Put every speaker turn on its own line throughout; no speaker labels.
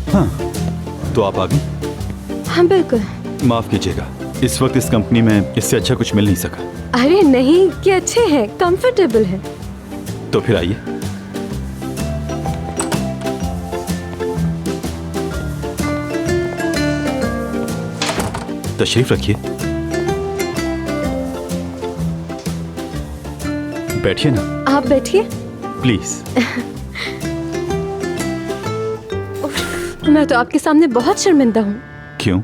हाँ, तो आप आ गई?
हाँ बिल्कुल।
माफ कीजिएगा, इस वक्त इस कंपनी में इससे अच्छा कुछ मिल नहीं सका।
अरे नहीं, कि अच्छे हैं, कंफर्टेबल हैं।
तो फिर आइए। तशरीफ रखिए, बैठिए ना।
आप बैठिए।
प्लीज।
मैं तो आपके सामने बहुत शर्मिंदा हूँ।
क्यों?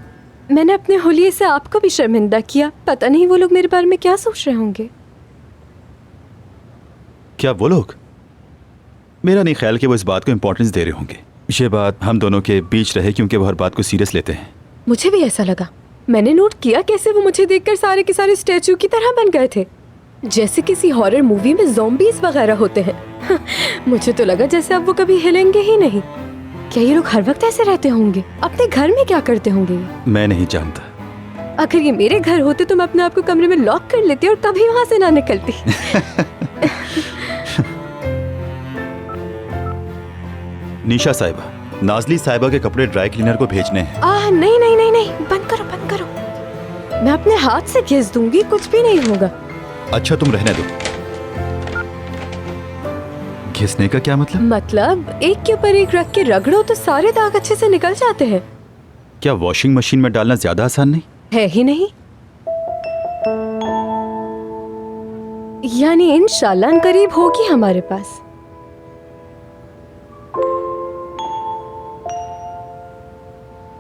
मैंने अपने होलिये से आपको भी शर्मिंदा किया। पता नहीं वो लोग मेरे बारे में क्या सोच रहे होंगे।
क्या वो लोग? मेरा नहीं ख्याल कि वो इस बात को इम्पोर्टेंस दे रहे होंगे। ये बात हम दोनों के बीच रहे क्योंकि वो हर बात को सीरियस लेते हैं।
मुझे भी ऐसा लगा। मैंने नोट किया कैसे वो मुझे देखकर सारे के सारे स्टैचू की तरह बन गए थे, जैसे किसी हॉरर मूवी में ज़ॉम्बीज वगैरह होते हैं। मुझे तो लगा जैसे अब वो कभी हिलेंगे ही नहीं। क्या ये लोग हर वक्त ऐसे रहते होंगे? अपने घर में क्या करते होंगे?
मैं नहीं जानता।
अगर ये मेरे घर होते तो मैं अपने आप को कमरे में लॉक कर लेती और कभी वहाँ से ना निकलती।
निशा साहिबा, नाजली साहिबा के कपड़े ड्राई क्लीनर को भेजने हैं।
नहीं नहीं नहीं नहीं, बंद करो बंद करो। मैं अपने हाथ से घिस दूंगी, कुछ भी नहीं होगा।
अच्छा तुम रहने दो। घिसने का क्या मतलब?
मतलब एक के ऊपर एक रख के रगड़ो तो सारे दाग अच्छे से निकल जाते हैं।
क्या वॉशिंग मशीन में डालना ज्यादा आसान नहीं
है? ही नहीं। यानी इंशाल्लाह करीब होगी हमारे पास।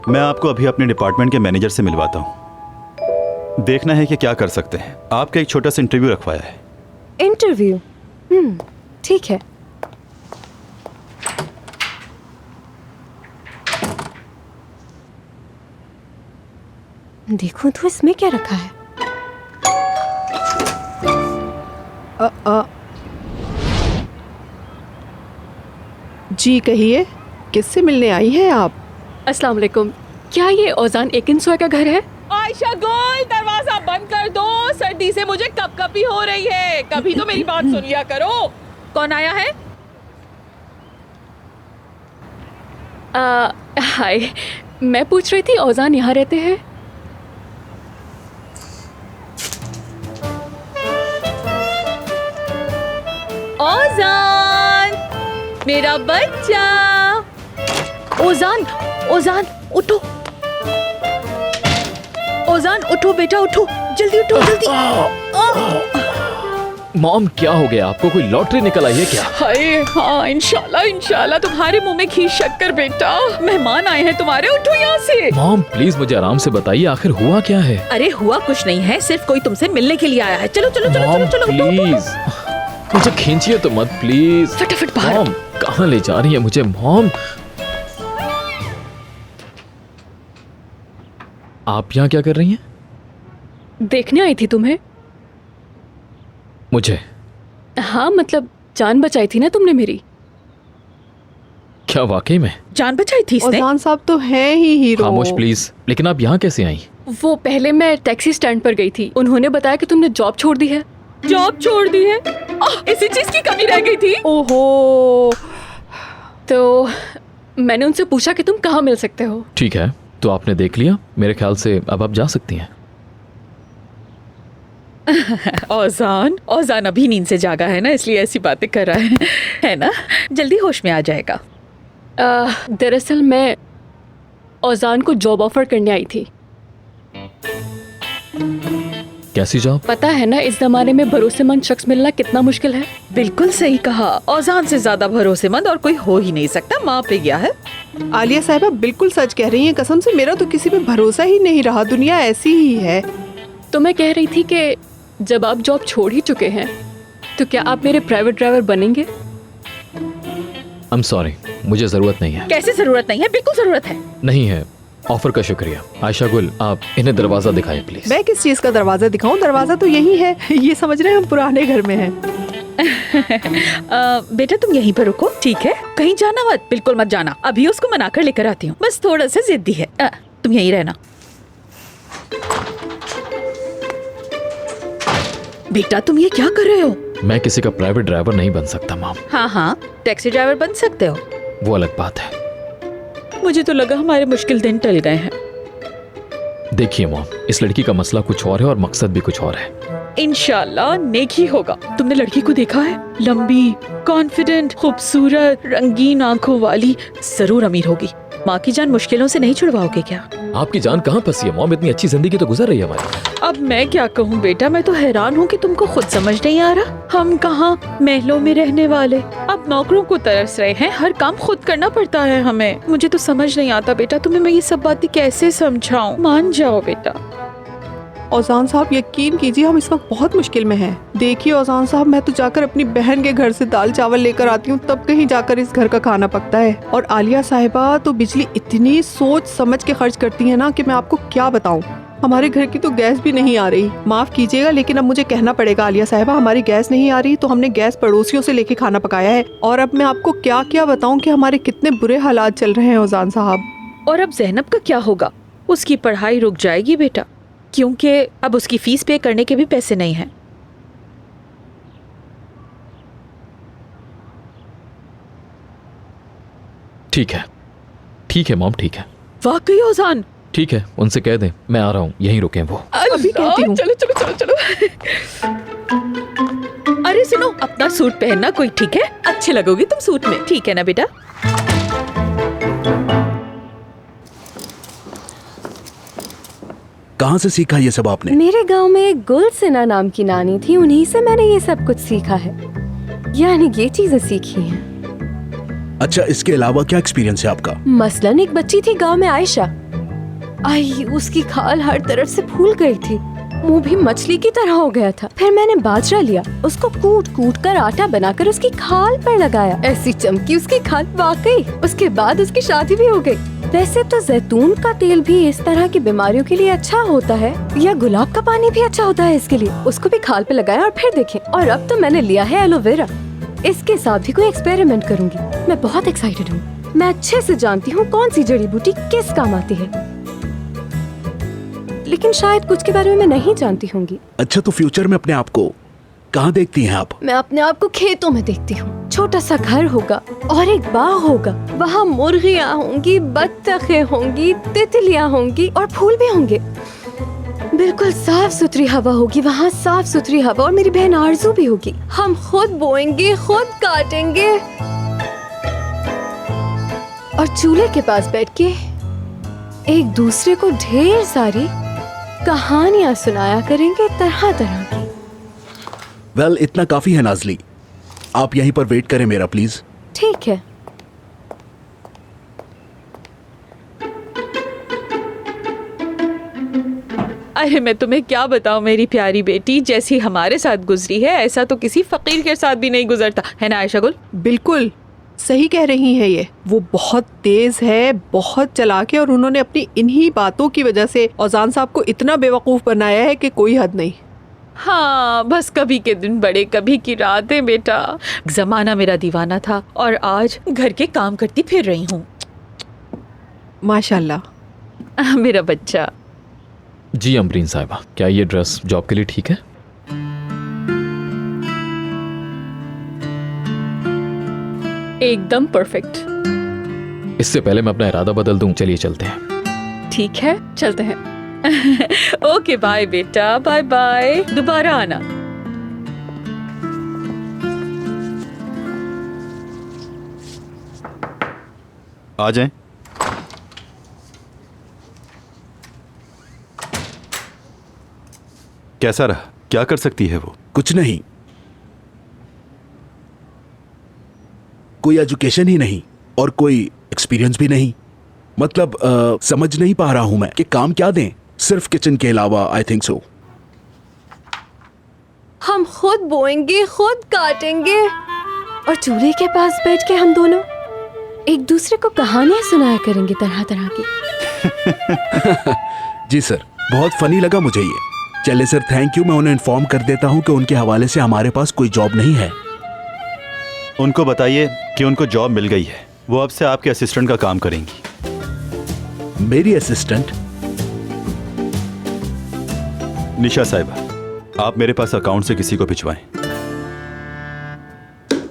मैं आपको अभी अपने डिपार्टमेंट के मैनेजर से मिलवाता हूँ। देखना है कि क्या कर सकते हैं। आपका एक छोटा सा इंटरव्यू रखवाया है।
इंटरव्यू? ठीक है। देखूं तो इसमें क्या रखा है।
जी कहिए, किससे मिलने आई हैं आप?
अस्सलाम वालेकुम। क्या ये औजान एकिनसॉय का घर है?
आयशा गुल, दरवाजा बंद कर दो। सर्दी से मुझे कपकपी हो रही है। कभी तो मेरी बात सुन लिया करो। कौन आया है?
हाय, मैं पूछ रही थी औजान यहाँ रहते हैं?
औजान, मेरा बच्चा।
ओजान, ओजान उठो। ओजान उठो बेटा, उठो जल्दी, उठो जल्दी।
मॉम क्या हो गया आपको? कोई लॉटरी निकल आई है क्या?
हाय हाँ, इंशाल्लाह इंशाल्लाह। तुम्हारे मुंह में घी शक्कर बेटा। मेहमान आए हैं तुम्हारे, उठो यहाँ से।
मॉम प्लीज मुझे आराम से बताइए, आखिर हुआ क्या है?
अरे हुआ कुछ नहीं है, सिर्फ कोई तुमसे मिलने के लिए आया है। चलो चलो चलो
मॉम
चलो चलो,
प्लीज मुझे खींचिए तो मत प्लीज।
फटाफट बाहर।
मॉम कहाँ ले जा रही है मुझे मॉम? आप यहाँ क्या कर रही हैं?
देखने आई थी तुम्हें।
मुझे?
हाँ मतलब जान बचाई थी ना तुमने मेरी।
क्या वाकई में?
जान बचाई थी इसने।
ओजान साहब तो हैं ही हीरो।
खामोश प्लीज। लेकिन आप यहाँ कैसे आई?
वो पहले मैं टैक्सी स्टैंड पर गई थी, उन्होंने बताया कि तुमने जॉब छोड़ दी है।
जॉब छोड़ दी है? इसी चीज की कमी रह गई थी।
ओहो।
तो मैंने उनसे पूछा कि तुम कहाँ मिल सकते हो।
ठीक है, तो आपने देख लिया। मेरे ख्याल से अब आप जा सकती हैं।
औजान, औजान अभी नींद से जागा है ना, इसलिए ऐसी बातें कर रहा है ना? जल्दी होश में आ जाएगा।
दरअसल मैं औजान को जॉब ऑफर करने आई थी।
कैसी जॉब?
पता है ना इस जमाने में भरोसेमंद शख्स मिलना कितना मुश्किल है।
बिल्कुल सही कहा। औजान से ज्यादा भरोसेमंद और कोई हो ही नहीं सकता। माँ पे गया है।
आलिया साहिबा बिल्कुल सच कह रही हैं। कसम से मेरा तो किसी पे भरोसा ही नहीं रहा। दुनिया ऐसी ही है।
तो मैं कह रही थी कि जब आप जॉब छोड़ ही चुके हैं तो क्या आप मेरे प्राइवेट ड्राइवर बनेंगे?
आई एम सॉरी, मुझे जरूरत नहीं है।
कैसे जरूरत नहीं है? बिल्कुल जरूरत है।
नहीं है। ऑफर का शुक्रिया। आयशा गुल, आप इन्हें दरवाजा दिखाएं प्लीज।
मैं किस चीज का दरवाजा दिखाऊं? दरवाजा तो यही है। ये समझ रहे हैं हम पुराने घर में हैं।
बेटा तुम यहीं पर रुको, ठीक है? कहीं जाना मत, बिल्कुल मत जाना। अभी उसको मना कर लेकर आती हूँ, बस थोड़ा सा जिद्दी है। तुम यहीं रहना। बेटा तुम ये क्या कर रहे हो?
मैं किसी का प्राइवेट ड्राइवर नहीं बन सकता मॉम।
हाँ हाँ, टैक्सी ड्राइवर बन सकते हो।
वो अलग बात है।
मुझे तो लगा हमारे मुश्किल दिन टल गए हैं।
देखिए मॉम, इस लड़की का मसला कुछ और है और मकसद भी कुछ और है।
इंशाल्लाह नेक ही होगा। तुमने लड़की को देखा है? लंबी, कॉन्फिडेंट, खूबसूरत, रंगीन आंखों वाली, जरूर अमीर होगी। माँ की जान मुश्किलों से नहीं छुड़वाओगे क्या?
आपकी जान कहाँ फंसी है मॉम? इतनी अच्छी जिंदगी तो गुजर रही है हमारी।
अब मैं क्या कहूँ बेटा, मैं तो हैरान हूँ कि तुमको खुद समझ नहीं आ रहा। हम कहाँ महलों में रहने वाले, अब नौकरों को तरस रहे हैं। हर काम खुद करना पड़ता है हमें। मुझे तो समझ नहीं आता बेटा, तुम्हें मैं ये सब बातें कैसे समझाऊं? मान जाओ बेटा।
औजान साहब यकीन कीजिए, हम इस वक्त बहुत मुश्किल में हैं। देखिए औजान साहब, मैं तो जाकर अपनी बहन के घर से दाल चावल लेकर आती हूँ, तब कहीं जाकर इस घर का खाना पकता है। और आलिया साहिबा तो बिजली इतनी सोच समझ के खर्च करती है ना कि मैं आपको क्या बताऊँ। हमारे घर की तो गैस भी नहीं आ रही। माफ कीजिएगा लेकिन अब मुझे कहना पड़ेगा आलिया साहिबा, हमारी गैस नहीं आ रही तो हमने गैस पड़ोसियों से लेके खाना पकाया है। और अब मैं आपको क्या क्या बताऊँ कि हमारे कितने बुरे हालात चल रहे हैं औजान साहब।
और अब ज़ैनब का क्या होगा? उसकी पढ़ाई रुक जाएगी बेटा, क्योंकि अब उसकी फीस पे करने के भी पैसे नहीं हैं।
ठीक है मॉम, ठीक है।
वाकई औजान?
ठीक है, उनसे कह दें मैं आ रहा हूँ, यहीं रुकें वो।
अभी कहती हूँ।
चलो चलो चलो चलो। अरे सुनो, अपना सूट पहनना कोई, ठीक है? अच्छे लगोगी तुम सूट में, ठीक है ना बेटा?
कहाँ से सीखा ये सब आपने?
मेरे गांव में एक गुलसिना नाम की नानी थी, उन्हीं से मैंने ये सब कुछ सीखा है। यानी ये चीजें सीखी हैं।
अच्छा, इसके अलावा क्या एक्सपीरियंस है आपका?
मसलन एक बच्ची थी गांव में, आयशा। आई, उसकी खाल हर तरफ से फूल गई थी, मुंह भी मछली की तरह हो गया था। फिर मैंने बाजरा लिया, उसको कूट कूट कर आटा बनाकर उसकी खाल पर लगाया। ऐसी चमकी उसकी खाल, वाकई। उसके बाद उसकी शादी भी हो गई। वैसे तो जैतून का तेल भी इस तरह की बीमारियों के लिए अच्छा होता है, या गुलाब का पानी भी अच्छा होता है इसके लिए। उसको भी खाल पे लगाया और फिर देखें। और अब तो मैंने लिया है एलोवेरा, इसके साथ भी कोई एक्सपेरिमेंट करूंगी। मैं बहुत एक्साइटेड हूँ। मैं अच्छे से जानती हूँ कौन सी जड़ी बूटी किस काम आती है, लेकिन शायद कुछ के बारे में मैं नहीं जानती होंगी।
अच्छा, तो फ्यूचर में अपने आप को कहाँ देखती हैं आप?
मैं अपने आप को खेतों में देखती हूँ। छोटा सा घर होगा और एक बाग होगा, वहाँ मुर्गियाँ होंगी, बत्तखें होंगी, तितलियाँ होंगी और फूल भी होंगे। बिल्कुल साफ सुथरी हवा होगी वहाँ, साफ सुथरी हवा। और मेरी बहन आरजू भी होगी। हम खुद बोएंगे, खुद काटेंगे और चूल्हे के पास बैठ के एक दूसरे को ढेर सारी कहानियाँ सुनाया करेंगे, तरह तरह की।
वेल, इतना काफी है नाजली, आप यहीं पर वेट करें मेरा प्लीज।
ठीक है।
अरे मैं तुम्हें क्या बताऊं मेरी प्यारी बेटी, जैसी हमारे साथ गुजरी है ऐसा तो किसी फकीर के साथ भी नहीं गुजरता है ना आयशा गुल?
बिल्कुल सही कह रही है ये। वो बहुत तेज है, बहुत चालाक है, और उन्होंने अपनी इन्हीं बातों की वजह से औजान साहब को इतना बेवकूफ बनाया है कि कोई हद नहीं।
हाँ, बस कभी के दिन बड़े कभी की रातें बेटा। जमाना मेरा दीवाना था और आज घर के काम करती फिर रही हूँ।
माशाल्लाह।
मेरा बच्चा।
जी अमरीन साहिबा, क्या ये ड्रेस जॉब के लिए ठीक है?
एकदम परफेक्ट।
इससे पहले मैं अपना इरादा बदल दूं, चलिए चलते हैं।
ठीक है, चलते हैं।
ओके बाय बेटा, बाय बाय, दोबारा आना।
आ जाएं। कैसा रहा? क्या कर सकती है वो?
कुछ नहीं, कोई एजुकेशन ही नहीं और कोई एक्सपीरियंस भी नहीं। मतलब समझ नहीं पा रहा हूं मैं कि काम क्या दें सिर्फ किचन के अलावा। I think so.
हम खुद बोएंगे, खुद काटेंगे और चूल्हे के पास बैठ के हम दोनों एक दूसरे को कहानियां सुनाया करेंगे, तरह तरह की।
जी सर, बहुत फनी लगा मुझे ये। चले सर, थैंक यू। मैं उन्हें इन्फॉर्म कर देता हूं कि उनके हवाले से हमारे पास कोई जॉब नहीं है।
उनको बताइए कि उनको जॉब मिल गई है, वो अब से आपके असिस्टेंट का काम करेंगी।
मेरी असिस्टेंट?
निशा साहिबा, आप मेरे पास अकाउंट से किसी को भिजवाएं।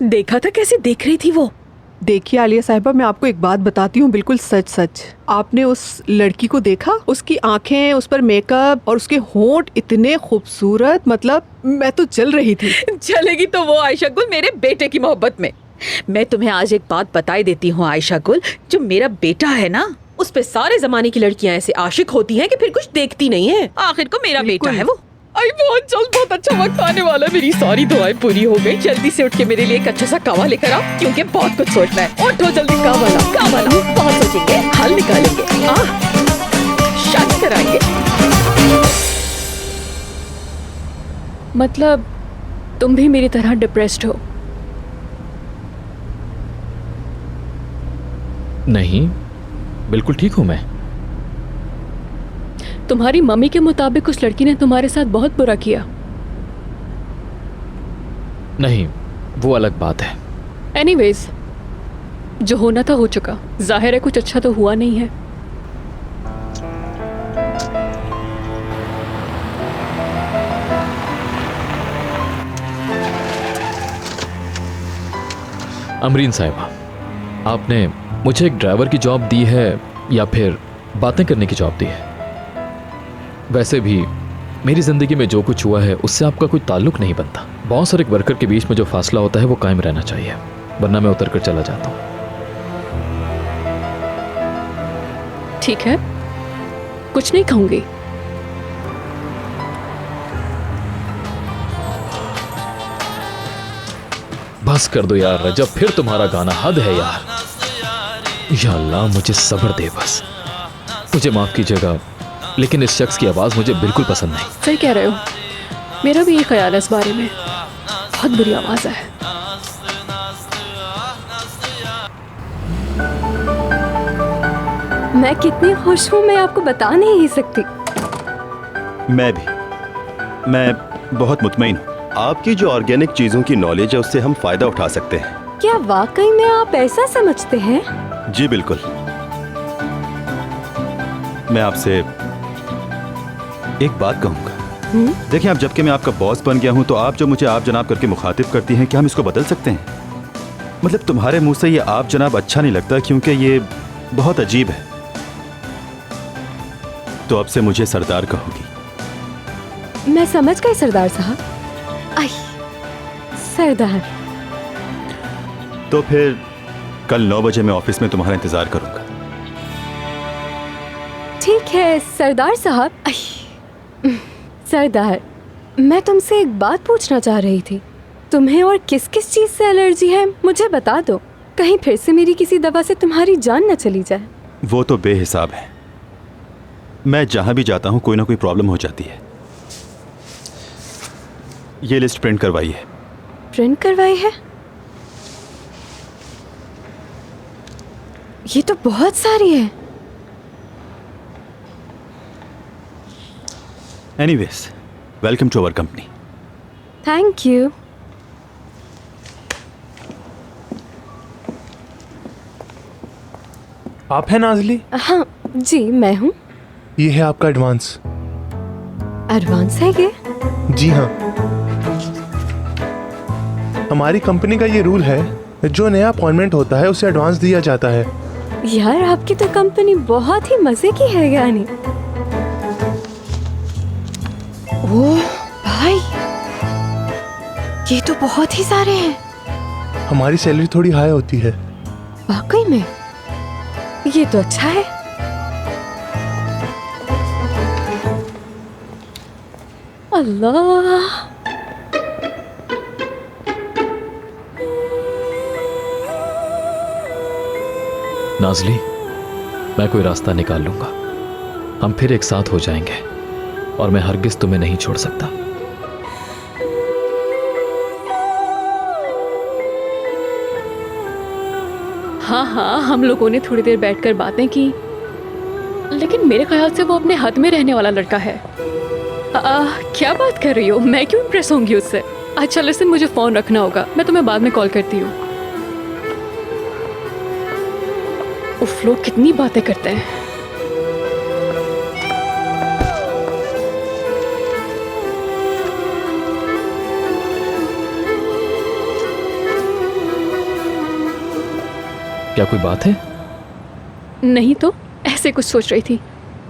देखा था कैसे देख रही थी वो।
देखिए आलिया साहिबा, मैं आपको एक बात बताती हूँ, बिल्कुल सच सच। आपने उस लड़की को देखा? उसकी आंखें, उस पर मेकअप और उसके होंठ इतने खूबसूरत, मतलब मैं तो जल रही थी।
चलेगी तो वो आयशा गुल मेरे बेटे की मोहब्बत में। मैं तुम्हें आज एक बात बताई देती हूँ आयशा गुल, जो मेरा बेटा है ना, उस पे सारे जमाने की लड़कियां ऐसे आशिक होती हैं कि फिर कुछ देखती नहीं है। आखिर को मेरा बेटा है वो। आई बहुत जल्द बहुत अच्छा वक्त आने वाला है। मेरी सारी दुआएं पूरी हो गई। जल्दी से उठ के मेरे लिए एक अच्छा सा कावा लेकर आओ, क्योंकि बहुत कुछ सोचना है। उठो जल्दी, कावा लाओ, बहुत सोचेंगे, हल निकालेंगे, शादी कराएंगे।
मतलब तुम भी मेरी तरह डिप्रेस्ड हो?
नहीं, बिल्कुल ठीक हूं मैं।
तुम्हारी मम्मी के मुताबिक उस लड़की ने तुम्हारे साथ बहुत बुरा किया।
नहीं, वो अलग बात है।
एनीवेज, जो होना था हो चुका। जाहिर है कुछ अच्छा तो हुआ नहीं है।
अमरीन साहिबा, आपने मुझे एक ड्राइवर की जॉब दी है या फिर बातें करने की जॉब दी है? वैसे भी मेरी जिंदगी में जो कुछ हुआ है उससे आपका कोई ताल्लुक नहीं बनता। बॉस और एक वर्कर के बीच में जो फासला होता है वो कायम रहना चाहिए, वरना मैं उतर कर चला जाता हूँ।
ठीक है, कुछ नहीं कहूंगी।
बस कर दो यार रजब, फिर तुम्हारा गाना हद है यार। या अल्लाह मुझे सब्र दे बस। मुझे माफ कीजिएगा, लेकिन इस शख्स की आवाज मुझे बिल्कुल पसंद नहीं।
सही कह रहे हो, मेरा भी ये ख्याल है इस बारे में। बहुत बुरी आवाज है।
मैं कितनी खुश हूँ, मैं आपको बता नहीं सकती।
मैं भी, मैं बहुत मुतमईन हूँ। आपकी जो ऑर्गेनिक चीजों की नॉलेज है उससे हम फायदा उठा सकते हैं।
क्या वाकई में आप ऐसा समझते हैं?
जी बिल्कुल। मैं आपसे एक बात कहूंगा। देखिए, अब जबकि मैं आपका बॉस बन गया हूं तो आप जो मुझे आप जनाब करके मुखातिब करती हैं, क्या हम इसको बदल सकते हैं? मतलब तुम्हारे मुंह से ये आप जनाब अच्छा नहीं लगता, क्योंकि ये बहुत अजीब है। तो अब से मुझे सरदार कहोगी।
मैं समझ गई सरदार साहब। आई, सरदार।
तो फिर कल 9 बजे मैं ऑफिस में तुम्हारा इंतजार करूंगा।
ठीक है सरदार साहब। आई, सरदार, मैं तुमसे एक बात पूछना चाह रही थी। तुम्हें और किस किस चीज़ से एलर्जी है मुझे बता दो, कहीं फिर से मेरी किसी दवा से तुम्हारी जान न चली जाए।
वो तो बेहिसाब है। मैं जहां भी जाता हूं कोई ना कोई प्रॉब्लम हो जाती है। ये लिस्ट प्रिंट करवाई है।
प्रिंट करवाई है? ये तो बहुत सारी है।
Anyways, welcome to our company.
Thank you.
आप हैं नाजली?
हाँ जी, मैं हूँ।
ये है आपका एडवांस।
एडवांस है ये?
जी हाँ, हमारी कंपनी का ये रूल है, जो नया अपॉइंटमेंट होता है उसे एडवांस दिया जाता है।
यार आपकी तो कंपनी बहुत ही मजे की है यानी। ओह भाई, ये तो बहुत ही सारे हैं।
हमारी सैलरी थोड़ी हाई होती है।
वाकई में ये तो अच्छा है। अल्लाह,
नाजली, मैं कोई रास्ता निकाल लूंगा। हम फिर एक साथ हो जाएंगे और मैं हरगिज तुम्हें नहीं छोड़ सकता।
हाँ हाँ, हम लोगों ने थोड़ी देर बैठकर बातें की, लेकिन मेरे ख्याल से वो अपने हद में रहने वाला लड़का है। क्या बात कर रही हो? मैं क्यों इम्प्रेस होंगी उससे? अच्छा लिसन, मुझे फ़ोन रखना होगा, मैं तुम्हें बाद में कॉल करती हूँ। उफ, लोग कितनी बातें करते हैं।
क्या कोई बात है?
नहीं तो ऐसे कुछ सोच रही थी।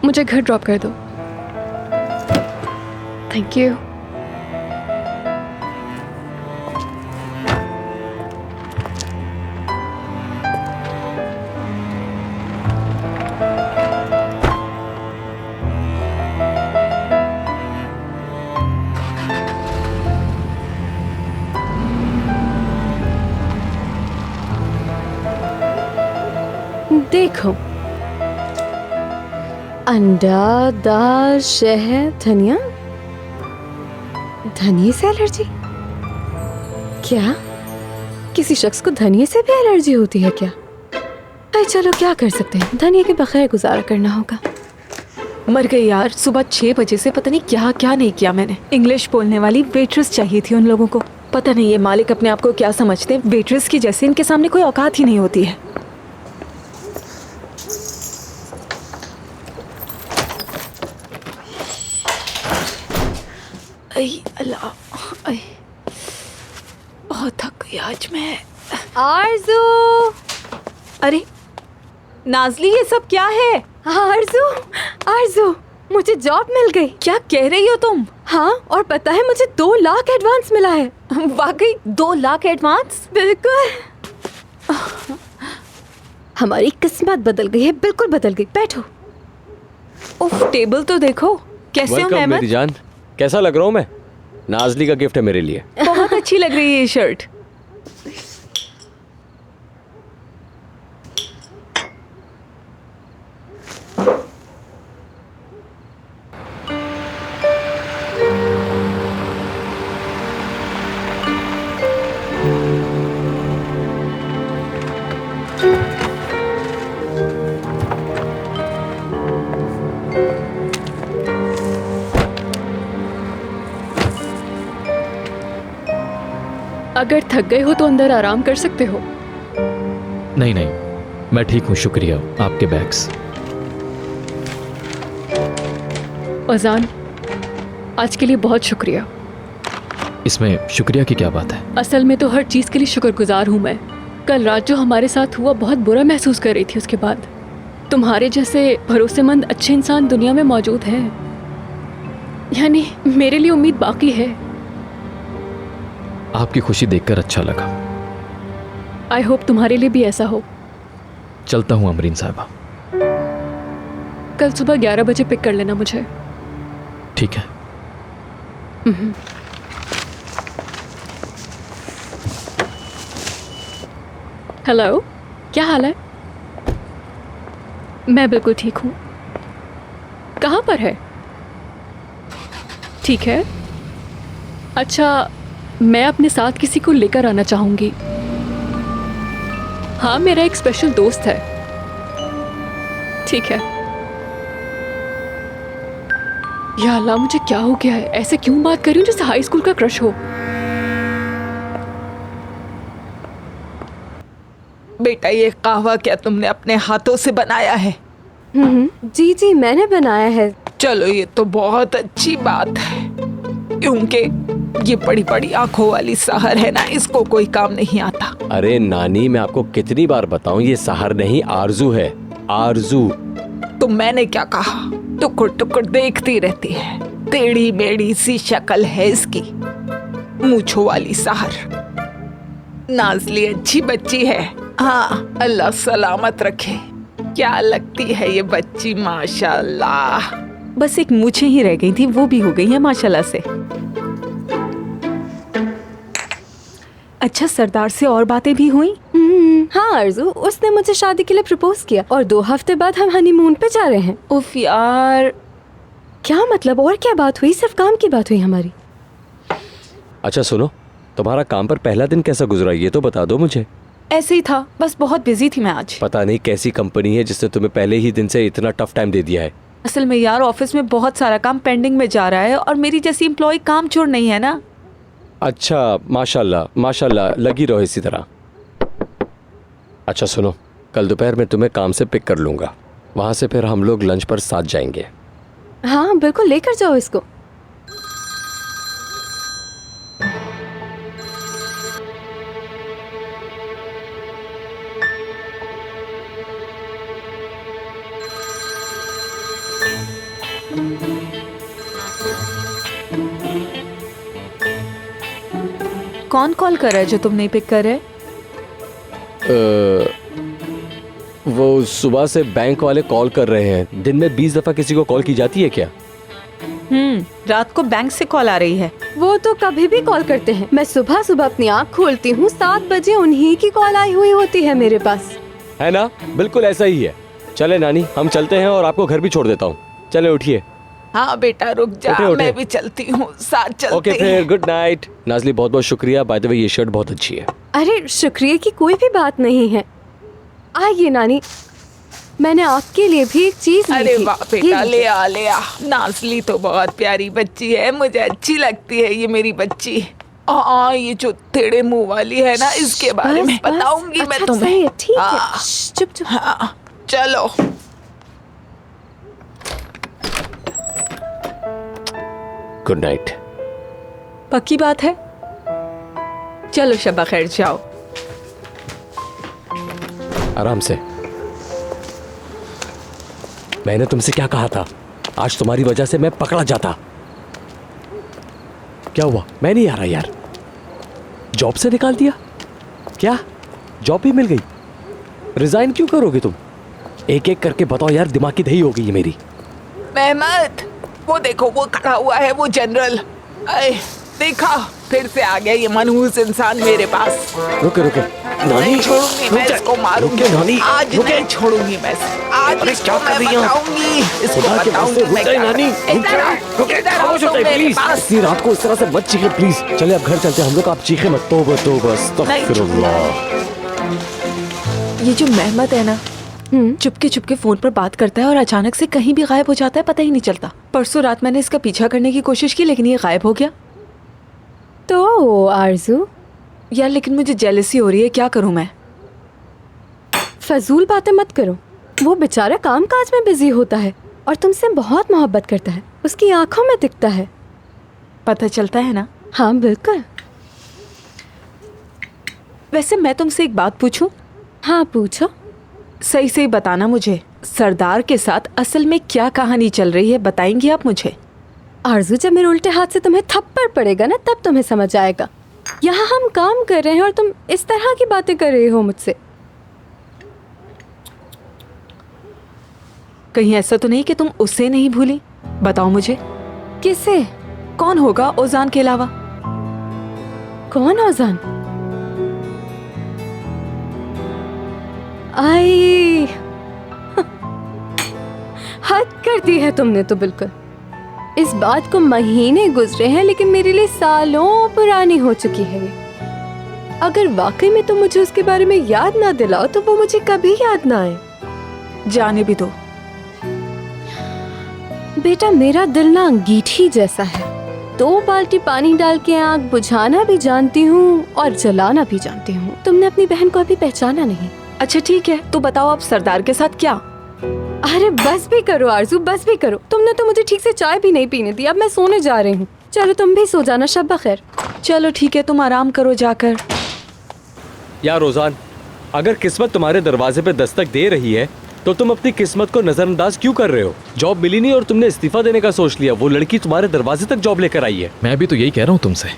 मुझे घर ड्रॉप कर दो। Thank you.
देखो, अंडा, दाल, शहद, धनिया। धनिया से एलर्जी? क्या किसी शख्स को धनिया से भी एलर्जी होती है क्या? अरे चलो, क्या कर सकते हैं, धनिया के बगैर गुजारा करना होगा।
मर गई यार, सुबह 6 बजे से पता नहीं क्या क्या नहीं किया मैंने। इंग्लिश बोलने वाली वेट्रेस चाहिए थी उन लोगों को। पता नहीं ये मालिक अपने आप को क्या समझते हैं, वेट्रेस की जैसे इनके सामने कोई औकात ही नहीं होती है। अल्लाह, बहुत थक गई आज मैं।
आरज़ू,
अरे नाज़ली, ये सब क्या है?
आरज़ू, आरज़ू, मुझे जॉब मिल गई।
क्या कह रही हो तुम?
हाँ, और पता है मुझे 2 लाख एडवांस मिला है।
वाकई 2 लाख एडवांस?
बिल्कुल। हमारी किस्मत बदल गई है, बिल्कुल बदल गई। बैठो।
उफ, टेबल तो देखो। कैसे हो
वेलकम
मेहमद?
मेरी जान, कैसा लग रहा हूँ मैं? नाज़ली का गिफ्ट है मेरे लिए।
बहुत अच्छी लग रही है ये शर्ट।
अगर थक गए हो तो अंदर आराम कर सकते हो।
नहीं नहीं, मैं ठीक हूँ, शुक्रिया। आपके बैग्स।
अजान, आज के लिए बहुत शुक्रिया।
इसमें शुक्रिया की क्या बात है?
असल में तो हर चीज़ के लिए शुक्रगुजार हूँ मैं। कल रात जो हमारे साथ हुआ, बहुत बुरा महसूस कर रही थी उसके बाद। तुम्हारे जैसे भरोसेमंद अच्छे इंसान दुनिया में मौजूद हैं, यानी मेरे लिए उम्मीद बाकी है।
आपकी खुशी देखकर अच्छा लगा।
आई होप तुम्हारे लिए भी ऐसा हो।
चलता हूँ अमरीन साहिबा।
कल सुबह 11 बजे पिक कर लेना मुझे।
ठीक है।
हेलो, क्या हाल है? मैं बिल्कुल ठीक हूँ। कहाँ पर है? ठीक है। अच्छा, मैं अपने साथ किसी को लेकर आना चाहूँगी। हाँ, मेरा एक स्पेशल दोस्त है। ठीक है। या अल्लाह, मुझे क्या हो गया है? ऐसे क्यों बात कर रही हूँ जैसे हाई स्कूल का क्रश हो?
बेटा, ये कहवा क्या तुमने अपने हाथों से बनाया है?
जी जी, मैंने बनाया है।
चलो, ये तो बहुत अच्छी बात है, क्योंकि ये बड़ी बड़ी आंखों वाली सहर है ना, इसको कोई काम नहीं आता।
अरे नानी, मैं आपको कितनी बार बताऊं, ये सहर नहीं आरजू है, आरजू।
तो मैंने क्या कहा? टुकुर टुकुर देखती रहती है, टेढ़ी मेढ़ी सी शक्ल है इसकी, मूंछों वाली सहर। नाज़ली अच्छी बच्ची है, हाँ, अल्लाह सलामत रखे। क्या लगती है ये बच्ची, माशाल्लाह। बस एक मूछें ही रह गई थी, वो भी हो गई है माशाल्लाह से। अच्छा, सरदार से और बातें भी हुई?
हाँ आरज़ू, उसने मुझे शादी के लिए प्रपोज किया और 2 हफ्ते बाद हम हनीमून पे जा रहे हैं।
उफ यार।
क्या मतलब? और क्या बात हुई? सिर्फ काम की बात हुई हमारी।
अच्छा सुनो, तुम्हारा काम पर पहला दिन कैसा गुजरा, ये तो बता दो मुझे।
ऐसे ही था, बस बहुत बिजी थी मैं आज।
पता नहीं कैसी कंपनी है जिसने तुम्हें पहले ही दिन से इतना टफ टाइम दे दिया है।
असल में यार, ऑफिस में बहुत सारा काम पेंडिंग में जा रहा है और मेरी जैसी एम्प्लॉय काम चोर नहीं है ना।
अच्छा, माशाल्लाह माशाल्लाह, लगी रहो इसी तरह। अच्छा सुनो, कल दोपहर में तुम्हें काम से पिक कर लूँगा, वहाँ से फिर हम लोग लंच पर साथ जाएंगे।
हाँ बिल्कुल, लेकर जाओ इसको।
कौन कॉल कर रहा है जो तुम नहीं पिक कर रहे?
वो सुबह से बैंक वाले कॉल कर रहे हैं। दिन में 20 दफ़ा किसी को कॉल की जाती है क्या?
रात को बैंक से कॉल आ रही है।
वो तो कभी भी कॉल करते हैं। मैं सुबह सुबह अपनी आँख खोलती हूँ, 7 बजे उन्हीं की कॉल आई हुई होती है मेरे पास।
है ना, बिल्कुल ऐसा ही है। चले नानी, हम चलते हैं और आपको घर भी छोड़ देता हूँ। चले उठिए।
हाँ बेटा रुक जा,
उठे, उठे।
मैं भी चलती हूँ, साथ चलते
ओके फिर, गुड नाइट। नाजली बहुत बहुत शुक्रिया। बाय द वे ये शर्ट बहुत अच्छी है।
अरे शुक्रिया की कोई भी बात नहीं है। आइए नानी, मैंने आपके लिए भी एक चीज ली
अरे
थी।
वाह
ये
बेटा,
लीजिए।
ले आ। नाजली तो बहुत प्यारी बच्ची है, मुझे अच्छी लगती है ये मेरी बच्ची। ये जो टेढ़े मुंह वाली है ना, इसके बारे में
बस,
बताऊंगी मैं
अच्छा,
तुम्हें।
सही है, ठीक है।
हाँ।
श्श, चुप चुप।
हाँ, चलो।
Good night.
पक्की बात है? चलो शबा खैर, जाओ।
आराम से। मैंने तुमसे क्या कहा था? आज तुम्हारी वजह से मैं पकड़ा जाता। क्या हुआ? मैं नहीं आ रहा यार। जॉब से निकाल दिया क्या? जॉब भी मिल गई? रिजाइन क्यों करोगे तुम? एक एक करके बताओ यार, दिमाग की दही हो गई है मेरी।
मेहमद, वो देखो वो खड़ा हुआ है, वो जनरल। देखा, फिर से आ गया ये मनहूस इंसान मेरे पास।
रुके रुके नानी,
नहीं छोड़ूंगी मैं इसको, मारूंगी
नानी,
आज नहीं छोड़ूंगी मैं आज
अरे
इसको
क्या कर
मैं
रही हैं?
बताऊंगी, इसको
खुदा के वास्ते
बताऊंगी मैं
रुक जाए
क्या।
नानी, रुक
इधर आओ,
जाए। रुके,
इधर आओ
खामोश हो
तुम
जाए
मेरे
प्लीज।
पास।
इतनी रात को इस तरह से मत चीखे प्लीज। चले अब घर चलते हैं हम लोग। आप चीखे मत। तौबा तौबा, अस्तगफिरुल्लाह।
ये जो मेहमद है ना, चुपके चुपके फोन पर बात करता है और अचानक से कहीं भी गायब हो जाता है, पता ही नहीं चलता। परसों रात मैंने इसका पीछा करने की कोशिश की, लेकिन ये गायब हो गया।
तो आरजू,
यार लेकिन मुझे जेलसी हो रही है, क्या करूं मैं?
फजूल बातें मत करो। वो बेचारा काम काज में बिजी होता है और तुमसे बहुत मोहब्बत करता है। उसकी आंखों में दिखता है।
पता चलता है ना।
हाँ बिल्कुल।
वैसे मैं तुमसे एक बात पूछूं?
हाँ पूछो।
सही से ही बताना मुझे, सरदार के साथ असल में क्या कहानी चल रही है, बताएंगी आप मुझे?
आरजू, जब मेरे उल्टे हाथ से तुम्हें थप्पड़ पड़ेगा ना, तब तुम्हें समझ आएगा। यहाँ हम काम कर रहे हैं और तुम इस तरह की बातें कर रहे हो मुझसे।
कहीं ऐसा तो नहीं कि तुम उसे नहीं भूली? बताओ मुझे।
किसे?
कौन होगा ओजान के अलावा?
कौन ओजान? आई हद कर दी है तुमने तो बिल्कुल। इस बात को महीने गुजरे हैं, लेकिन मेरे लिए सालों पुरानी हो चुकी है ये। अगर वाकई में तुम मुझे उसके बारे में याद ना दिलाओ तो वो मुझे कभी याद ना आए।
जाने भी दो।
बेटा, मेरा दिल ना अंगीठी जैसा है। 2 बाल्टी पानी डाल के आग बुझाना भी जानती हूँ और जलाना भी जानती हूँ। तुमने अपनी बहन को अभी पहचाना नहीं।
अच्छा ठीक है, तो बताओ आप सरदार के साथ क्या?
अरे बस भी करो आरजू, बस भी करो। तुमने तो मुझे ठीक से चाय भी नहीं पीने दी। अब मैं सोने जा रही हूँ। चलो तुम भी सो जाना। शब बखैर।
चलो ठीक है, तुम आराम करो जाकर।
यार रोजान, अगर किस्मत तुम्हारे दरवाजे पे दस्तक दे रही है तो तुम अपनी किस्मत को नजरअंदाज क्यों कर रहे हो? जॉब मिली नहीं और तुमने इस्तीफा देने का सोच लिया। वो लड़की तुम्हारे दरवाजे तक जॉब लेकर आई है।
मैं भी तो यही कह रहा हूँ तुमसे।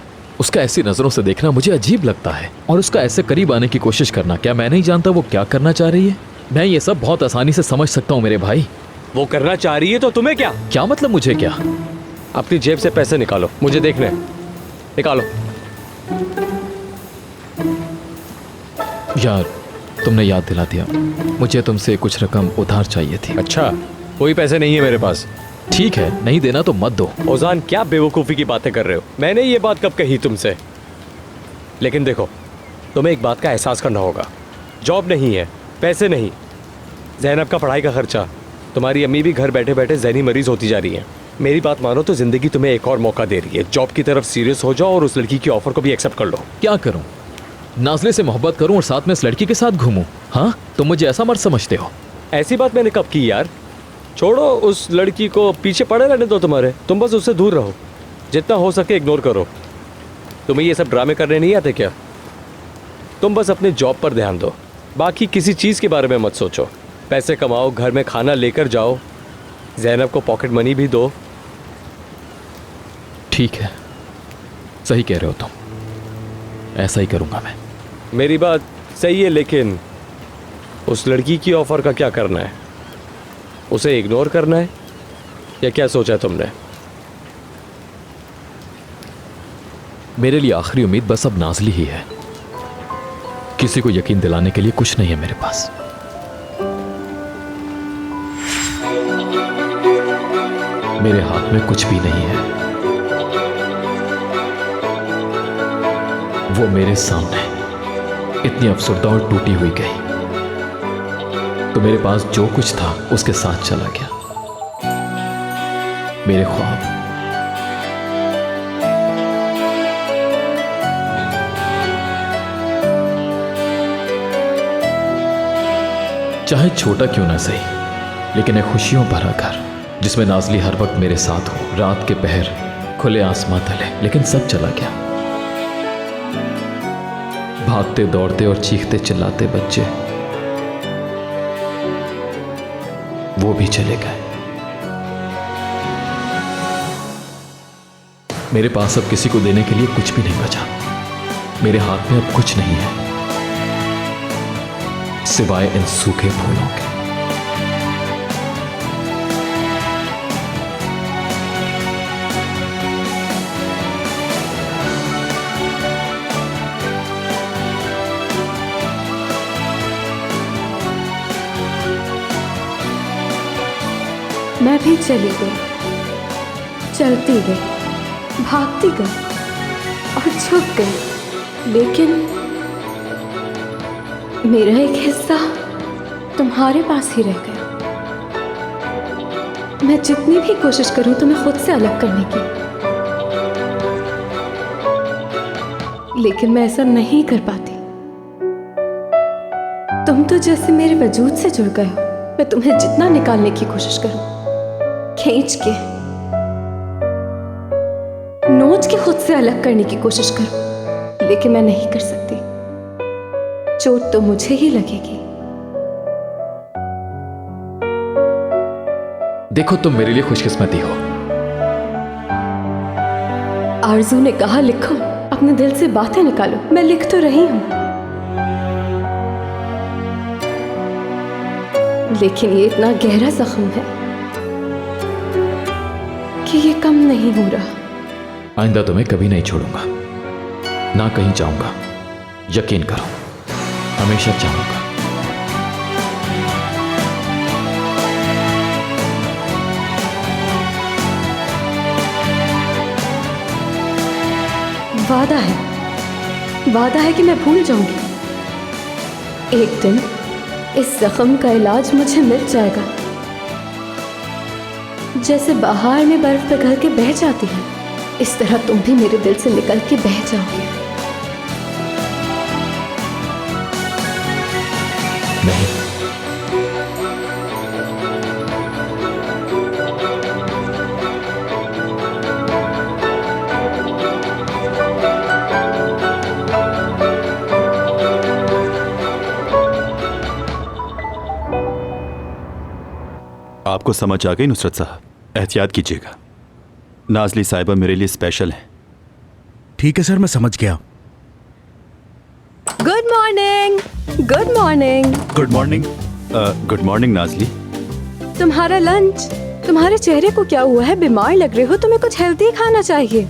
उसका ऐसी नजरों से देखना मुझे अजीब लगता है, और उसका ऐसे करीब आने की कोशिश करना। क्या मैं नहीं जानता वो क्या करना चाह रही है? मैं ये सब बहुत आसानी से समझ सकता हूँ मेरे भाई।
वो करना चाह रही है तो तुम्हें क्या?
क्या मतलब मुझे क्या?
अपनी जेब से पैसे निकालो, मुझे देखने। निकालो।
यार तुमने याद दिला दिया। मुझे तुमसे कुछ रकम उधार चाहिए थी।
अच्छा, कोई पैसे नहीं है मेरे पास।
ठीक है, नहीं देना तो मत दो।
ओजान, क्या बेवकूफ़ी की बातें कर रहे हो? मैंने ये बात कब कही तुमसे? लेकिन देखो, तुम्हें एक बात का एहसास करना होगा। जॉब नहीं है, पैसे नहीं, ज़ैनब का पढ़ाई का खर्चा। तुम्हारी अम्मी भी घर बैठे बैठे ज़हनी मरीज होती जा रही है। मेरी बात मानो तो ज़िंदगी तुम्हें एक और मौका दे रही है। जॉब की तरफ सीरियस हो जाओ और उस लड़की की ऑफर को भी एक्सेप्ट कर लो।
क्या करूं? नाज़ले से मोहब्बत करूं और साथ में इस लड़की के साथ घूमूं? हाँ, तुम मुझे ऐसा मर्द समझते हो?
ऐसी बात मैंने कब की यार? छोड़ो, उस लड़की को पीछे पड़े रहने दो तुम्हारे। तुम बस उससे दूर रहो, जितना हो सके इग्नोर करो। तुम्हें ये सब ड्रामे करने नहीं आते क्या? तुम बस अपने जॉब पर ध्यान दो, बाकी किसी चीज़ के बारे में मत सोचो। पैसे कमाओ, घर में खाना लेकर जाओ, ज़ैनब को पॉकेट मनी भी दो।
ठीक है, सही कह रहे हो तुम, ऐसा ही करूंगा मैं।
मेरी बात सही है, लेकिन उस लड़की की ऑफर का क्या करना है? उसे इग्नोर करना है या क्या सोचा तुमने?
मेरे लिए आखिरी उम्मीद बस अब नाज़ली ही है। किसी को यकीन दिलाने के लिए कुछ नहीं है मेरे पास। मेरे हाथ में कुछ भी नहीं है, वो मेरे सामने इतनी अफसरदा और टूटी हुई गई तो मेरे पास जो कुछ था उसके साथ चला गया। मेरे ख्वाब, चाहे छोटा क्यों ना सही, लेकिन एक खुशियों भरा घर जिसमें नाज़ली हर वक्त मेरे साथ हो, रात के पहर खुले आसमां तले। लेकिन सब चला गया। भागते दौड़ते और चीखते चिल्लाते बच्चे, वो भी चले गए। मेरे पास अब किसी को देने के लिए कुछ भी नहीं बचा। मेरे हाथ में अब कुछ नहीं है सिवाय इन सूखे फूलों के।
मैं भी चली गई, चलती गई, भागती गई और झुक गई, लेकिन मेरा एक हिस्सा तुम्हारे पास ही रह गया। मैं जितनी भी कोशिश करूं तुम्हें खुद से अलग करने की, लेकिन मैं ऐसा नहीं कर पाती। तुम तो जैसे मेरे वजूद से जुड़ गए हो। मैं तुम्हें जितना निकालने की कोशिश करूं, खींच के, नोच के खुद से अलग करने की कोशिश करूं, लेकिन मैं नहीं कर सकती। चोट तो मुझे ही लगेगी।
देखो, तुम मेरे लिए खुशकिस्मती हो।
आरजू ने कहा लिखो, अपने दिल से बातें निकालो। मैं लिख तो रही हूं, लेकिन ये इतना गहरा जख्म है कि ये कम नहीं हो रहा।
आइंदा तुम्हें कभी नहीं छोड़ूंगा, ना कहीं जाऊंगा। यकीन करो, हमेशा चाहूंगा।
वादा है कि मैं भूल जाऊंगी। एक दिन इस जख्म का इलाज मुझे मिल जाएगा, जैसे बहार में बर्फ पिघल के बह जाती है, इस तरह तुम भी मेरे दिल से निकल के बह जाओगे।
नहीं,
आपको समझ आ गई नुसरत साहब? एहतियात कीजिएगा, नाज़ली साहिबा मेरे लिए स्पेशल है।
ठीक है सर, मैं समझ गया।
Good morning. Good morning.
Good morning.
Good morning Nazli.
तुम्हारा लंच। तुम्हारे चेहरे को क्या हुआ है? बीमार लग रहे हो, तुम्हें कुछ हेल्दी खाना चाहिए।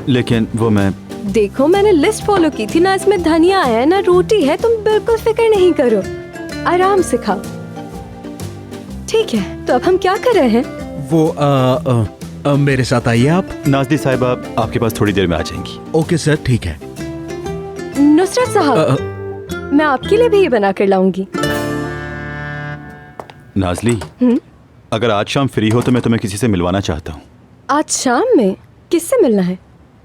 लेकिन वो मैं
देखो, मैंने लिस्ट फॉलो की थी ना, इसमें धनिया है ना रोटी है। तुम बिल्कुल फिक्र नहीं करो, आराम से खाओ। ठीक है, तो अब हम क्या कर रहे हैं?
वो मेरे साथ आइए आप।
नाज़ली साहिबा आपके पास थोड़ी देर में आ जाएंगी।
ओके सर, ठीक है।
नुसरत साहब, मैं आपके लिए भी ये बना कर लाऊंगी।
नाज़ली, अगर आज शाम फ्री हो तो मैं तुम्हें किसी से मिलवाना चाहता हूँ।
आज शाम में? किससे मिलना है?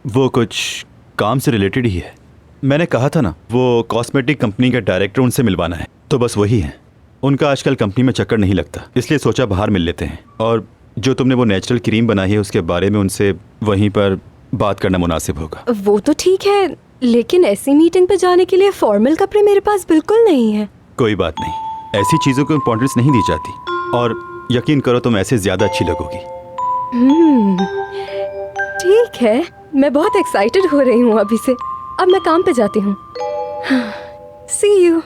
वो कुछ काम से रिलेटेड ही है। मैंने कहा था ना, वो कॉस्मेटिक कंपनी के डायरेक्टर, उनसे मिलवाना है। तो बस वही है। उनका आजकल कंपनी में चक्कर नहीं लगता, इसलिए सोचा बाहर मिल लेते हैं। और जो तुमने वो नेचुरल क्रीम बनाई है उसके बारे में उनसे वहीं पर बात करना मुनासिब होगा।
वो तो ठीक है, लेकिन ऐसी मीटिंग पे जाने के लिए फॉर्मल कपड़े मेरे पास बिल्कुल नहीं है।
कोई बात नहीं, ऐसी चीज़ों को इम्पोर्टेंस नहीं दी जाती। और यकीन करो, तुम ऐसे ज़्यादा अच्छी लगोगी।
ठीक है, मैं बहुत एक्साइटेड हो रही हूँ अभी से। अब मैं काम पे जाती हूँ। सी यू।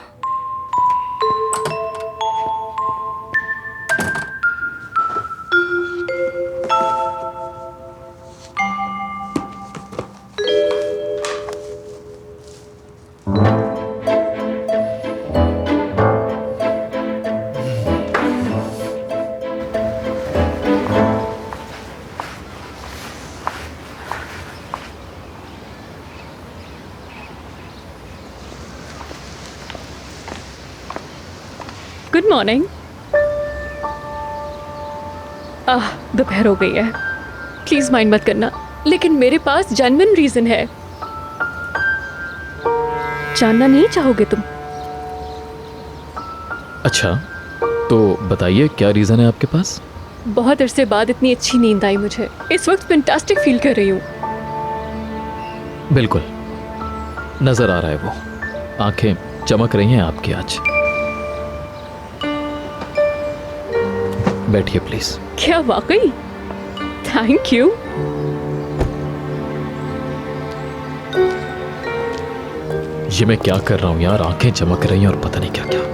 Good morning. दोपहर हो गई है, प्लीज माइंड मत करना, लेकिन मेरे पास जेन्युइन रीजन है। जानना नहीं चाहोगे तुम?
अच्छा, तो बताइए क्या रीज़न है आपके पास?
बहुत अरसे बाद इतनी अच्छी नींद आई मुझे। इस वक्त फैंटास्टिक फील कर रही हूँ।
बिल्कुल नज़र आ रहा है, वो आंखें चमक रही हैं आपकी आज। बैठिए प्लीज।
क्या वाकई? Thank you.
ये मैं क्या कर रहा हूं यार, आंखें चमक रही हैं और पता नहीं क्या क्या।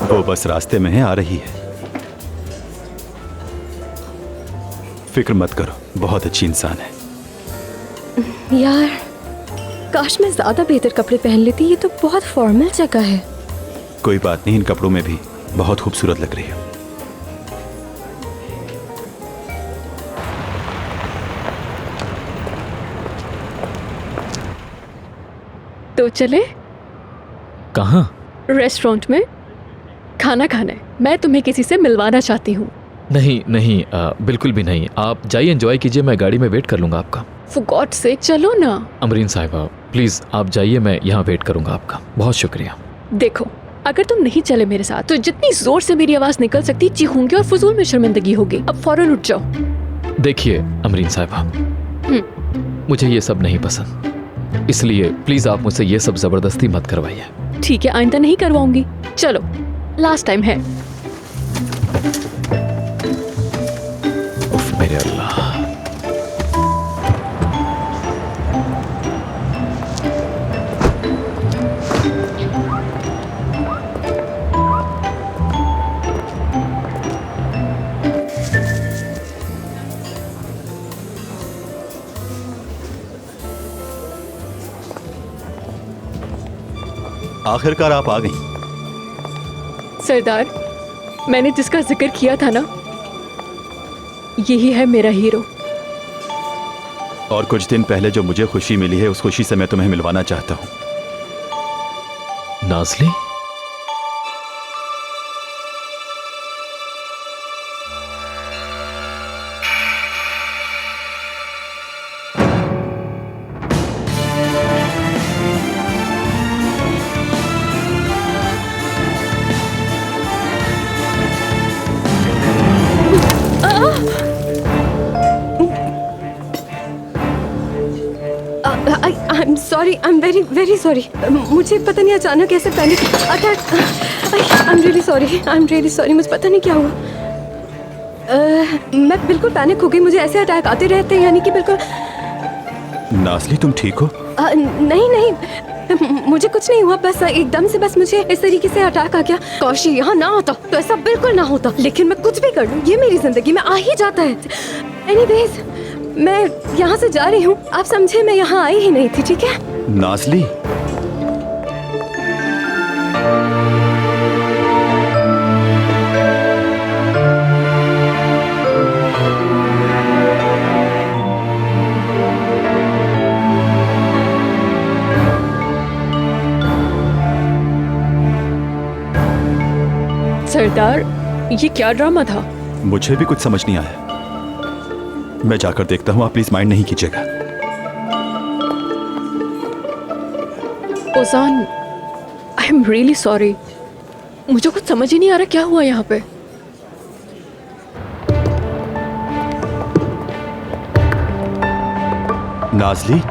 वो बस रास्ते में है, आ रही है। फिक्र मत करो, बहुत अच्छी इंसान है।
यार, काश मैं ज्यादा बेहतर कपड़े पहन लेती। ये तो बहुत फॉर्मल जगह है।
कोई बात नहीं, इन कपड़ों में भी बहुत खूबसूरत लग रही है।
तो चले
कहाँ?
रेस्टोरेंट में खाना खाने। मैं तुम्हें किसी से मिलवाना चाहती हूँ।
नहीं नहीं, बिल्कुल भी नहीं। आप जाइए, एंजॉय कीजिए, मैं गाड़ी में वेट कर लूंगा आपका।
फॉर गॉड से चलो ना।
अमरीन साहिबा प्लीज आप जाइए, मैं यहाँ वेट करूंगा आपका। बहुत शुक्रिया।
देखो, अगर तुम नहीं चले मेरे साथ तो जितनी जोर से मेरी आवाज निकल सकती चीखूंगी और फजूल में शर्मिंदगी होगी। अब फौरन उठ जाओ।
देखिए अमरीन साहिबा, मुझे ये सब नहीं पसंद, इसलिए प्लीज आप मुझसे ये सब जबरदस्ती मत करवाइए।
ठीक है, आइंदा नहीं करवाऊंगी। चलो, लास्ट टाइम है।
उफ मेरे अल्लाह।
आखिरकार आप आ गई।
सरदार, मैंने जिसका जिक्र किया था ना, यही है मेरा हीरो।
और कुछ दिन पहले जो मुझे खुशी मिली है, उस खुशी से मैं तुम्हें मिलवाना चाहता हूँ।
Nazli?
I am sorry, I am very very sorry. मुझे पता नहीं अचानक ऐसे panic attack. I am really sorry, I am really sorry. मुझे पता नहीं क्या हुआ। मैं बिल्कुल पैनिक हो गई। मुझे ऐसे अटैक आते रहते हैं, यानी कि बिल्कुल।
नाज़ली, तुम ठीक हो?
नहीं नहीं, मुझे कुछ नहीं हुआ। बस एकदम से बस मुझे इस तरीके से अटैक आ गया। कौशी यहाँ ना होता तो ऐसा बिल्कुल ना होता, लेकिन मैं कुछ भी कर लूँ, ये मेरी जिंदगी में आ ही जाता है। एनीवेज, मैं यहाँ से जा रही हूँ। आप समझे, मैं यहाँ आई ही नहीं थी, ठीक है?
नाज़ली,
सरदार, ये क्या ड्रामा था?
मुझे भी कुछ समझ नहीं आया। मैं जाकर देखता हूँ, आप प्लीज माइंड नहीं कीजिएगा।
ओजान, आई एम रियली सॉरी। मुझे कुछ समझ ही नहीं आ रहा क्या हुआ यहाँ पे।
नाज़ली,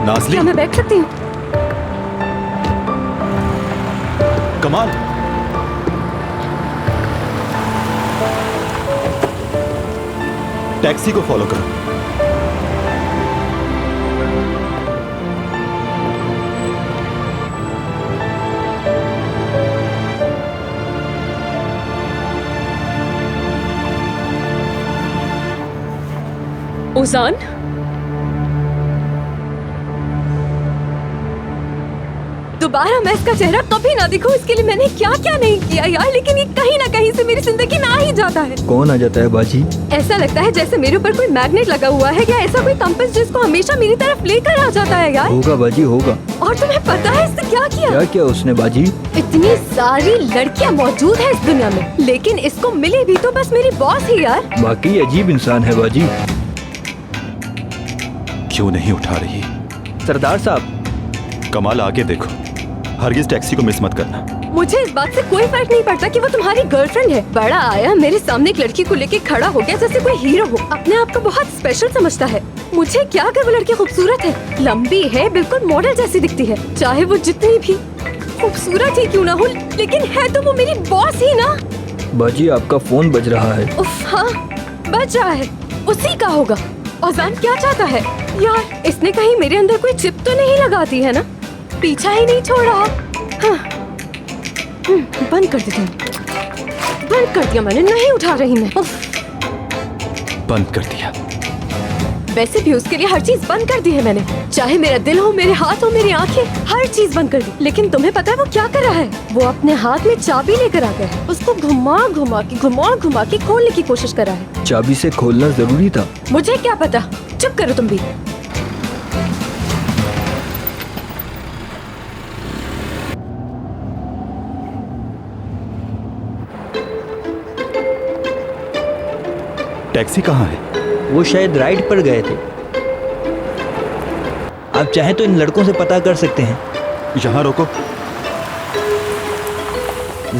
नाज़ली,
क्या मैं बैठ सकती हूँ?
कमाल, टैक्सी को फॉलो करो।
ओजान,
दोबारा मैं इसका चेहरा कभी ना दिखूं, इसके लिए मैंने क्या क्या नहीं किया यार, लेकिन ये कहीं ना कहीं से मेरी जिंदगी में आ ही जाता है।
कौन आ जाता है बाजी?
ऐसा लगता है जैसे मेरे ऊपर कोई मैग्नेट लगा हुआ है, या ऐसा कोई कंपास जिसको हमेशा मेरी तरफ लेकर आ जाता है यार।
होगा बाजी, होगा।
और तुम्हें पता है इसने क्या किया?
क्या किया उसने बाजी?
इतनी सारी लड़कियां मौजूद है इस दुनिया में, लेकिन इसको मिली भी तो बस मेरी बॉस ही यार।
बाकी अजीब इंसान है बाजी।
क्यों नहीं उठा रही?
सरदार साहब,
कमाल, आगे देखो, हरगिज टैक्सी को मिस मत करना।
मुझे इस बात से कोई फर्क नहीं पड़ता कि वो तुम्हारी गर्लफ्रेंड है। बड़ा आया मेरे सामने एक लड़की को लेके खड़ा हो गया जैसे कोई हीरो हो, अपने आप को बहुत स्पेशल समझता है। मुझे क्या अगर वो लड़की खूबसूरत है, लंबी है, बिल्कुल मॉडल जैसी दिखती है, चाहे वो जितनी भी खूबसूरत ही क्यों ना हो, लेकिन है तो वो मेरी बॉस ही ना।
बाजी आपका फोन बज रहा है।
उफ, हाँ बज रहा है, उसी का होगा। औजान क्या चाहता है यार? इसने कहीं मेरे अंदर कोई चिप तो नहीं लगाती है ना? पीछा ही नहीं छोड़ रहा। हाँ। बंद कर देती हूँ। बंद कर दिया मैंने, नहीं उठा रही मैं।
बंद कर दिया।
वैसे भी उसके लिए हर चीज बंद कर दी है मैंने, चाहे मेरा दिल हो, मेरे हाथ हो, मेरी आंखें, हर चीज बंद कर दी। लेकिन तुम्हें पता है वो क्या कर रहा है? वो अपने हाथ में चाबी लेकर आ गया है, उसको घुमा घुमा के खोलने की कोशिश कर रहा है।
चाबी से खोलना जरूरी था।
मुझे क्या पता, चुप करो तुम भी।
टैक्सी कहाँ है?
वो शायद राइड पर गए थे। आप चाहें तो इन लड़कों से पता कर सकते हैं।
यहाँ रोको।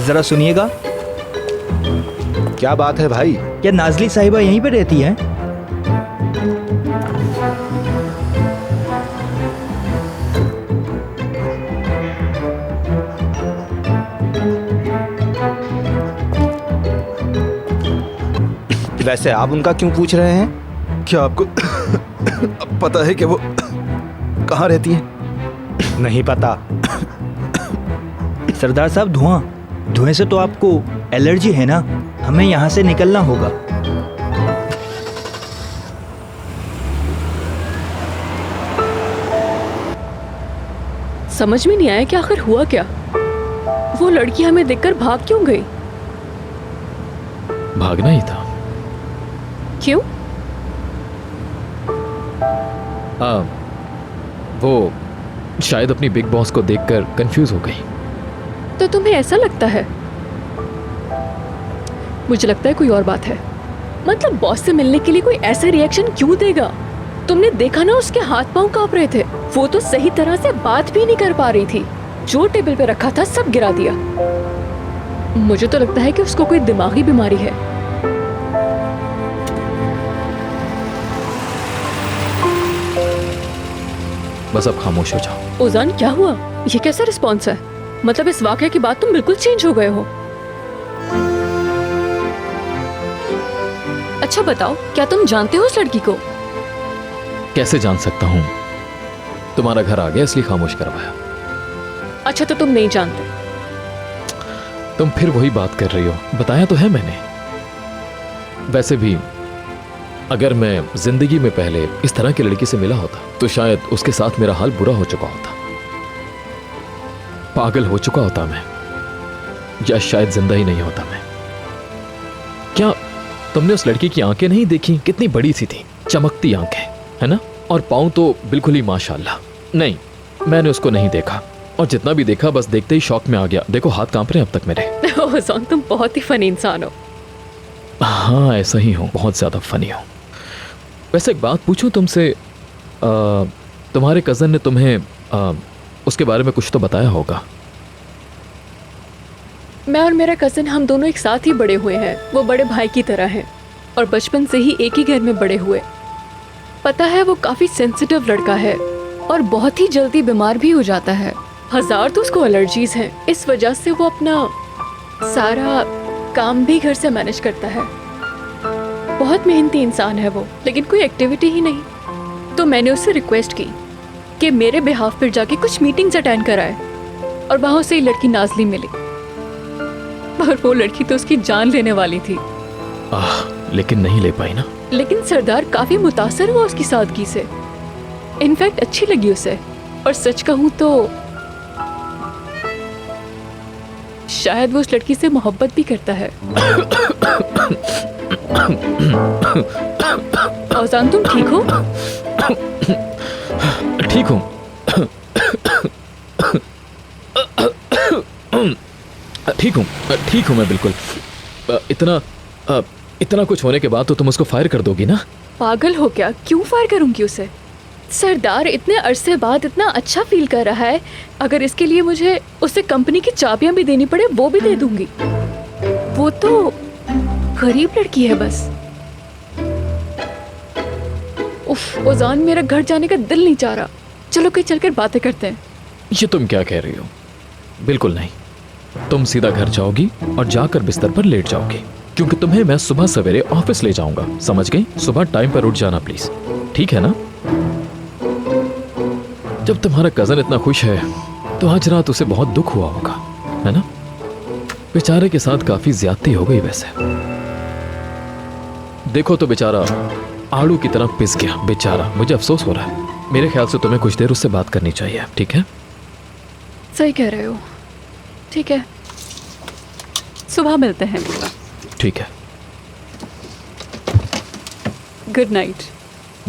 जरा सुनिएगा।
क्या बात है भाई?
क्या नाज़ली साहिबा यहीं पे रहती हैं?
वैसे आप उनका क्यों पूछ रहे हैं?
क्या आपको पता है कि वो कहाँ रहती है?
नहीं पता।
सरदार साहब, धुएं से तो आपको एलर्जी है ना? हमें यहाँ से निकलना होगा।
समझ में नहीं आया कि आखिर हुआ क्या। वो लड़की हमें देखकर भाग क्यों गई?
भागना ही था।
क्यों?
वो शायद अपनी बिग बॉस को देखकर कंफ्यूज हो गई।
तो तुम्हें ऐसा लगता है? मुझे लगता है कोई और बात है। मतलब बॉस से मिलने के लिए कोई ऐसा रिएक्शन क्यों देगा? तुमने देखा ना, उसके हाथ पांव कांप रहे थे। वो तो सही तरह से बात भी नहीं कर पा रही थी। जो टेबल पे रखा था सब गिरा दिया। मुझे तो लगता है कि उसको कोई दिमागी बीमारी है।
बस अब खामोश हो जाओ।
ओजान, क्या हुआ? ये कैसा रिस्पॉन्स है? मतलब इस वाकये के बाद तुम बिल्कुल चेंज हो गए हो। अच्छा बताओ, क्या तुम जानते हो उस लड़की को?
कैसे जान सकता हूँ? तुम्हारा घर आ गया इसलिए खामोश करवाया।
अच्छा, तो तुम नहीं जानते?
तुम फिर वही बात कर रही हो। बताया तो है मैंने। वैसे भी अगर मैं जिंदगी में पहले इस तरह की लड़की से मिला होता तो शायद उसके साथ मेरा हाल बुरा हो चुका होता, पागल हो चुका होता मैं, या शायद जिंदा ही नहीं होता मैं। क्या तुमने उस लड़की की आंखें नहीं देखी? कितनी बड़ी सी थी, चमकती आंखें, है ना? और पाँव तो बिल्कुल ही माशाल्लाह। नहीं, मैंने उसको नहीं देखा, और जितना भी देखा बस देखते ही शौक में आ गया। देखो हाथ कांप रहे हैं अब तक मेरे।
ओजान, तुम बहुत ही फनी इंसान हो।
हाँ, ऐसा ही हूँ, बहुत ज्यादा फनी हूँ। वैसे एक बात पूछूं तुमसे, तुम्हारे कजन ने तुम्हें उसके बारे में कुछ तो बताया होगा?
मैं और मेरा कजन, हम दोनों एक साथ ही बड़े हुए हैं। वो बड़े भाई की तरह है और बचपन से ही एक ही घर में बड़े हुए। पता है, वो काफी सेंसिटिव लड़का है और बहुत ही जल्दी बीमार भी हो जाता है। 1000 तो उसको एलर्जीज हैं। इस वजह से वो अपना सारा काम भी घर से मैनेज करता है। बहुत मेहनती इंसान है वो, लेकिन कोई एक्टिविटी ही नहीं। तो मैंने उससे रिक्वेस्ट की कि मेरे बिहाफ पर जाके कुछ मीटिंग्स अटेंड कराए, और वहाँ से लड़की नाजली मिली। पर वो लड़की तो उसकी जान लेने वाली थी।
लेकिन नहीं ले पाई ना?
लेकिन सरदार काफी मुतासर हुआ उसकी सादगी से। इनफैक्ट अच्छी लगी उसे, और सच कहूँ तो शायद वो उस लड़की से मोहब्बत भी करता है। औजान, तुम ठीक हो?
ठीक हूँ। ठीक हूँ मैं बिल्कुल। इतना कुछ होने के बाद तो तुम उसको फायर कर दोगी ना?
पागल हो क्या? क्यों फायर करूंगी उसे? सरदार इतने अरसे बाद इतना अच्छा फील कर रहा है, अगर इसके लिए मुझे उसे कंपनी की चाबियां भी देनी पड़े वो भी दे दूंगी। वो तो गरीब लड़की है बस। उफ, ओजान, मेरा घर जाने का दिल नहीं चाह रहा। चलो कहीं चलकर बातें करते हैं।
ये तुम क्या कह रही हो? बिल्कुल नहीं। तुम सीधा घर जाओगी और जाकर बिस्तर पर लेट जाओगी, क्योंकि तुम्हें मैं सुबह सवेरे ऑफिस ले जाऊंगा। समझ गई? सुबह टाइम पर उठ जाना प्लीज, ठीक है ना? जब तुम्हारा कजन इतना खुश है तो आज रात उसे बहुत दुख हुआ होगा, है ना? बेचारे के साथ काफी ज्यादती हो गई। वैसे देखो तो बेचारा आड़ू की तरह पिस गया बेचारा। मुझे अफसोस हो रहा है। मेरे ख्याल से तुम्हें कुछ देर उससे बात करनी चाहिए, ठीक है?
सही कह रहे हो। ठीक है, सुबह मिलते हैं।
ठीक है।
Good night.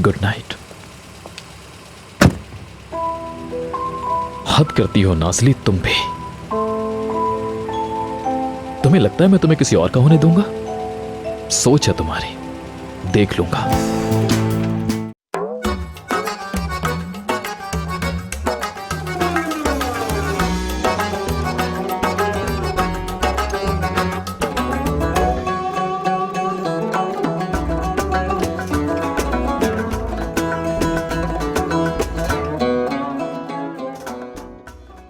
Good night. हद करती हो नाज़ली तुम भी। तुम्हें लगता है मैं तुम्हें किसी और का होने दूंगा? सोच है तुम्हारी, देख लूंगा।